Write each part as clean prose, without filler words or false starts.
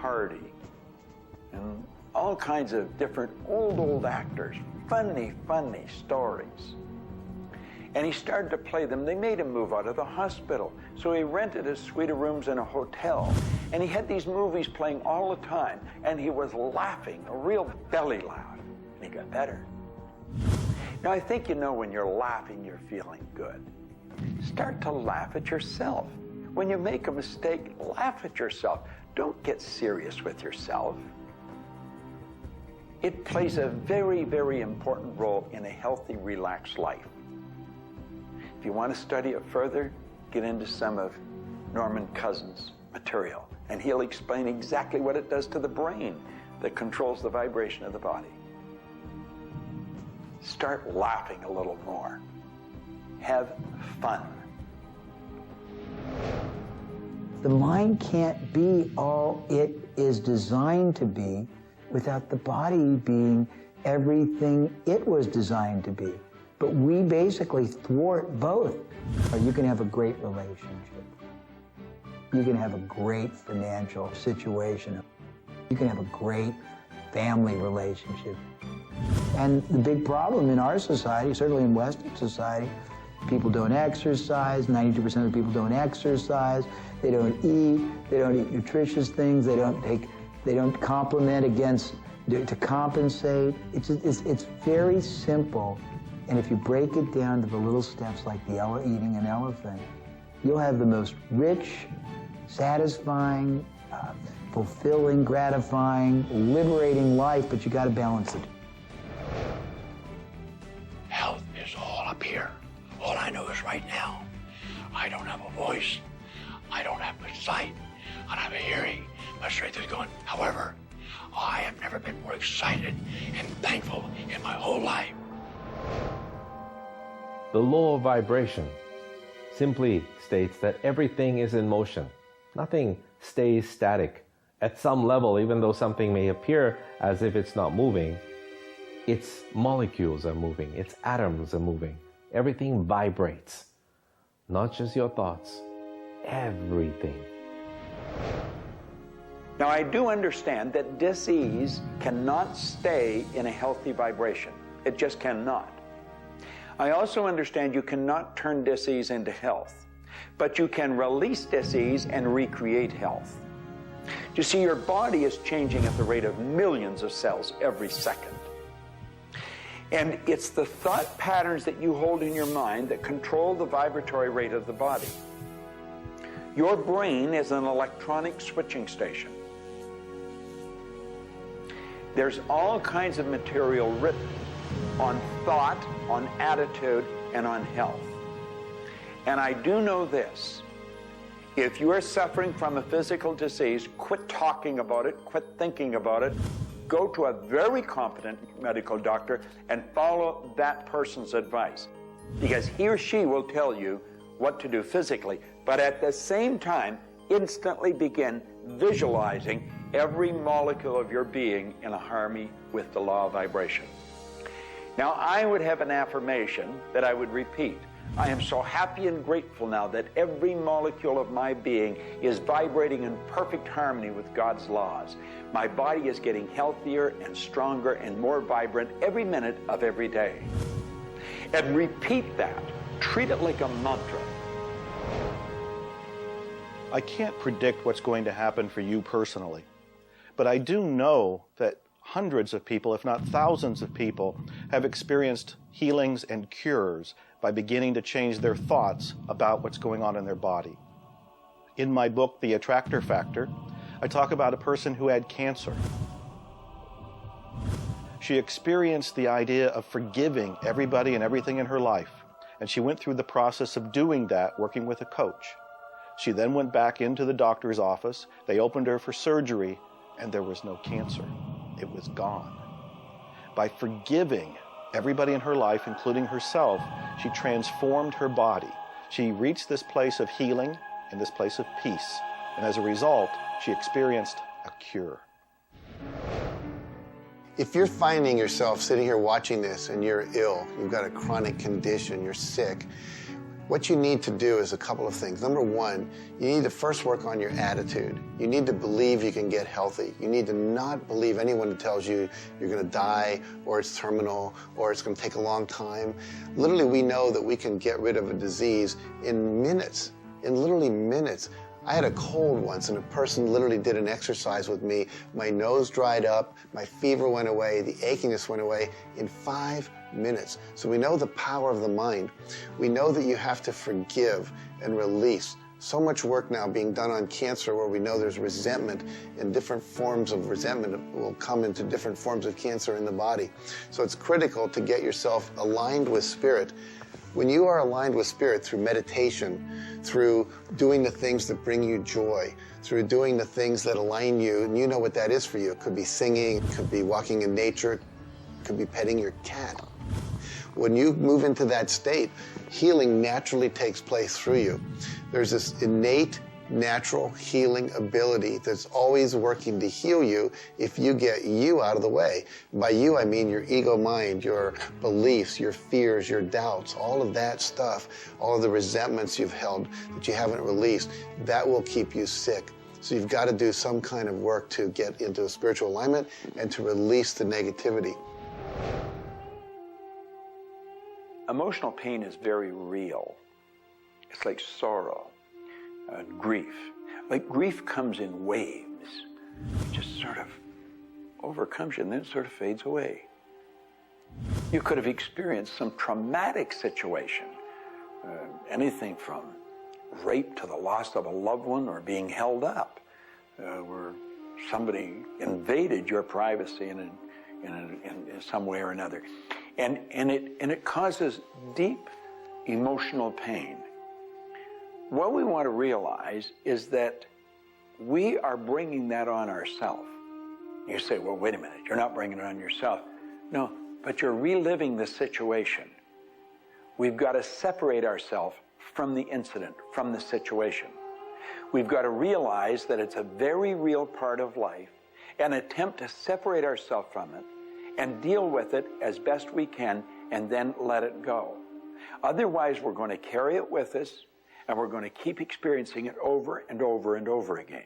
Hardy, and all kinds of different old actors. Funny stories. And he started to play them. They made him move out of the hospital. So he rented a suite of rooms in a hotel. And he had these movies playing all the time. And he was laughing, a real belly laugh. And he got better. Now, I think you know when you're laughing, you're feeling good. Start to laugh at yourself. When you make a mistake, laugh at yourself. Don't get serious with yourself. It plays a very, very important role in a healthy, relaxed life. If you want to study it further, get into some of Norman Cousins' material, and he'll explain exactly what it does to the brain that controls the vibration of the body. Start laughing a little more. Have fun. The mind can't be all it is designed to be without the body being everything it was designed to be. But we basically thwart both. Or you can have a great relationship. You can have a great financial situation. You can have a great family relationship. And the big problem in our society, certainly in Western society, people don't exercise. 92% of the people don't exercise. They don't eat. They don't eat nutritious things. They don't complement to compensate. It's very simple. And if you break it down to the little steps like eating an elephant, you'll have the most rich, satisfying, fulfilling, gratifying, liberating life, but you got to balance it. Health is all up here. All I know is right now, I don't have a voice, I don't have a sight, I don't have a hearing. My strength is going. However, I have never been more excited and thankful in my whole life. The law of vibration simply states that everything is in motion. Nothing stays static. At some level, even though something may appear as if it's not moving, its molecules are moving, its atoms are moving. Everything vibrates. Not just your thoughts, everything. Now, I do understand that disease cannot stay in a healthy vibration. It just cannot. I also understand you cannot turn disease into health, but you can release disease and recreate health. You see, your body is changing at the rate of millions of cells every second. And it's the thought patterns that you hold in your mind that control the vibratory rate of the body. Your brain is an electronic switching station. There's all kinds of material written on thought, on attitude, and on health. And I do know this. If you are suffering from a physical disease, quit talking about it, quit thinking about it. Go to a very competent medical doctor and follow that person's advice, because he or she will tell you what to do physically, but at the same time, instantly begin visualizing every molecule of your being in a harmony with the law of vibration. Now, I would have an affirmation that I would repeat. I am so happy and grateful now that every molecule of my being is vibrating in perfect harmony with God's laws. My body is getting healthier and stronger and more vibrant every minute of every day. And repeat that. Treat it like a mantra. I can't predict what's going to happen for you personally, but I do know that hundreds of people, if not thousands of people, have experienced healings and cures by beginning to change their thoughts about what's going on in their body. In my book, The Attractor Factor, I talk about a person who had cancer. She experienced the idea of forgiving everybody and everything in her life, and she went through the process of doing that working with a coach. She then went back into the doctor's office, they opened her for surgery, and there was no cancer. It was gone. By forgiving everybody in her life, including herself, she transformed her body. She reached this place of healing and this place of peace. And as a result, she experienced a cure. If you're finding yourself sitting here watching this and you're ill, you've got a chronic condition, you're sick, What you need to do is a couple of things. Number one, you need to first work on your attitude. You need to believe you can get healthy. You need to not believe anyone who tells you you're going to die, or it's terminal, or it's going to take a long time. Literally, we know that we can get rid of a disease in minutes, in literally minutes. I had a cold once, and a person literally did an exercise with me. My nose dried up, my fever went away, the achiness went away in 5 minutes. So we know the power of the mind. We know that you have to forgive and release. So much work now being done on cancer, where we know there's resentment, and different forms of resentment will come into different forms of cancer in the body. So it's critical to get yourself aligned with spirit. When you are aligned with spirit through meditation, through doing the things that bring you joy, through doing the things that align you, and you know what that is for you. It could be singing, it could be walking in nature, it could be petting your cat. When you move into that state, healing naturally takes place through you. There's this innate, natural healing ability that's always working to heal you if you get you out of the way. By you, I mean your ego mind, your beliefs, your fears, your doubts, all of that stuff, all of the resentments you've held that you haven't released, that will keep you sick. So you've got to do some kind of work to get into a spiritual alignment and to release the negativity. Emotional pain is very real. It's like sorrow, grief. Like grief comes in waves. It just sort of overcomes you and then it sort of fades away. You could have experienced some traumatic situation, anything from rape to the loss of a loved one or being held up, where somebody invaded your privacy in some way or another. And it causes deep emotional pain. What we want to realize is that we are bringing that on ourselves. You say, well, wait a minute, you're not bringing it on yourself. No, but you're reliving the situation. We've got to separate ourselves from the incident, from the situation. We've got to realize that it's a very real part of life and attempt to separate ourselves from it and deal with it as best we can and then let it go. Otherwise, we're going to carry it with us and we're going to keep experiencing it over and over and over again.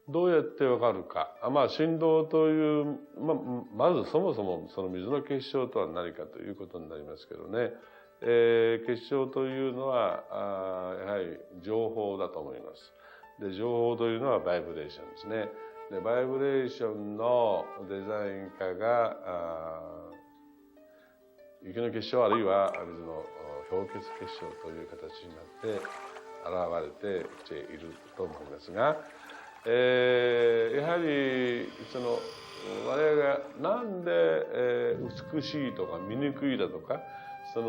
どうやってわかるか。振動という、まずそもそもその水の結晶とは何かということになりますけどね。結晶というのは、やはり情報だと思います。で、情報というのはバイブレーションですね。で、バイブレーションのデザイン化が、雪の結晶あるいは水の氷結結晶という形になって現れてきていると思いますが、やはり我々がなんで、美しいとか醜いだとかそう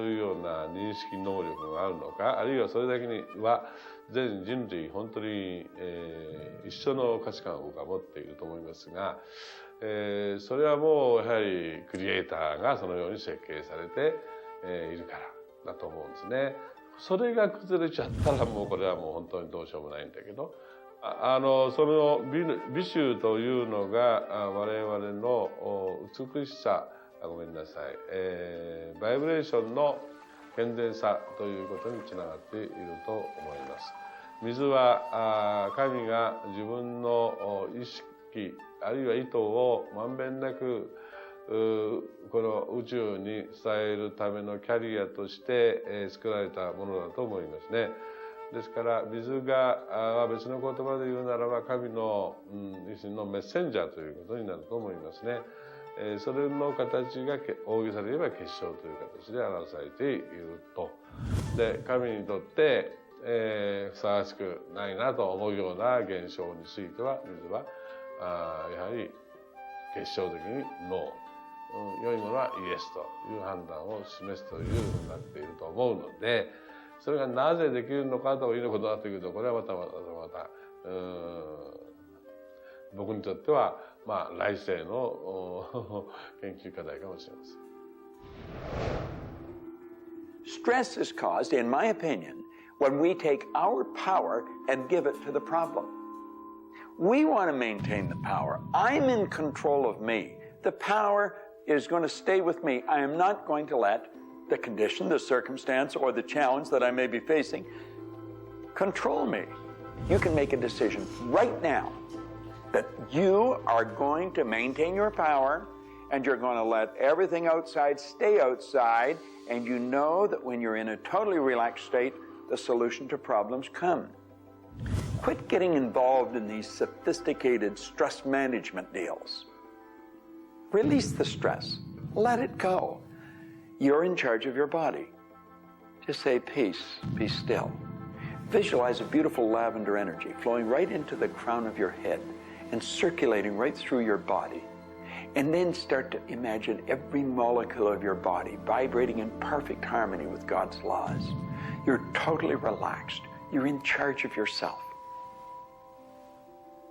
いうような認識能力があるのか、あるいはそれだけには全人類本当に、一緒の価値観を僕は持っていると思いますが、それはもうやはりクリエイターがそのように設計されて、いるからだと思うんですね。それが崩れちゃったらもうこれはもう本当にどうしようもないんだけど、その美醜というのが我々の美しさ、ごめんなさい、バイブレーションの健全さということにつながっていると思います。水は神が自分の意識あるいは意図をまんべんなくこの宇宙に伝えるためのキャリアとして作られたものだと思いますね。ですから水が別の言葉で言うならば神の一種のメッセンジャーということになると思いますね。それの形が大げさで言えば結晶という形で表されていると。で、神にとってふさわしくないなと思うような現象については水はやはり結晶的にノー、良いものはイエスという判断を示すというふうになっていると思うので、それがなぜできるのかということになってくると、これはまた僕にとっては来世の研究課題かもしれません。Stress is caused, in my opinion, when we take our power and give it to the problem. We want to maintain the power. I'm in control of me. The power is going to stay with me. I am not going to let the condition, the circumstance, or the challenge that I may be facing control me. You can make a decision right now that you are going to maintain your power and you're going to let everything outside stay outside, and you know that when you're in a totally relaxed state, the solution to problems come. Quit getting involved in these sophisticated stress management deals. Release the stress. Let it go. You're in charge of your body. Just say, peace, be still. Visualize a beautiful lavender energy flowing right into the crown of your head and circulating right through your body. And then start to imagine every molecule of your body vibrating in perfect harmony with God's laws. You're totally relaxed. You're in charge of yourself.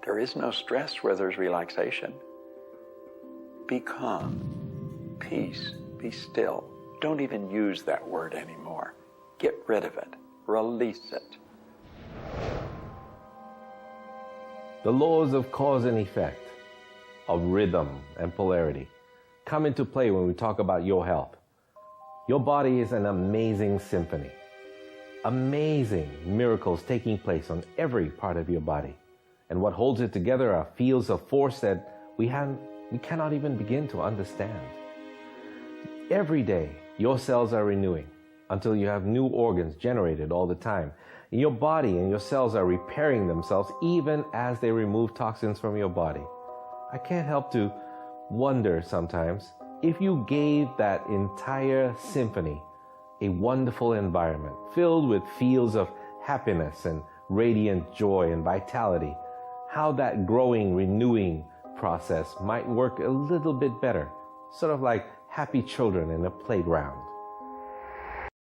There is no stress where there's relaxation. Be calm, peace, be still. Don't even use that word anymore. Get rid of it. Release it. The laws of cause and effect, of rhythm and polarity, come into play when we talk about your health. Your body is an amazing symphony. Amazing miracles taking place on every part of your body. And what holds it together are fields of force that we cannot even begin to understand. Every day, your cells are renewing until you have new organs generated all the time. And your body and your cells are repairing themselves even as they remove toxins from your body. I can't help to wonder sometimes if you gave that entire symphony a wonderful environment filled with fields of happiness and radiant joy and vitality, how that growing, renewing process might work a little bit better, sort of like happy children in a playground.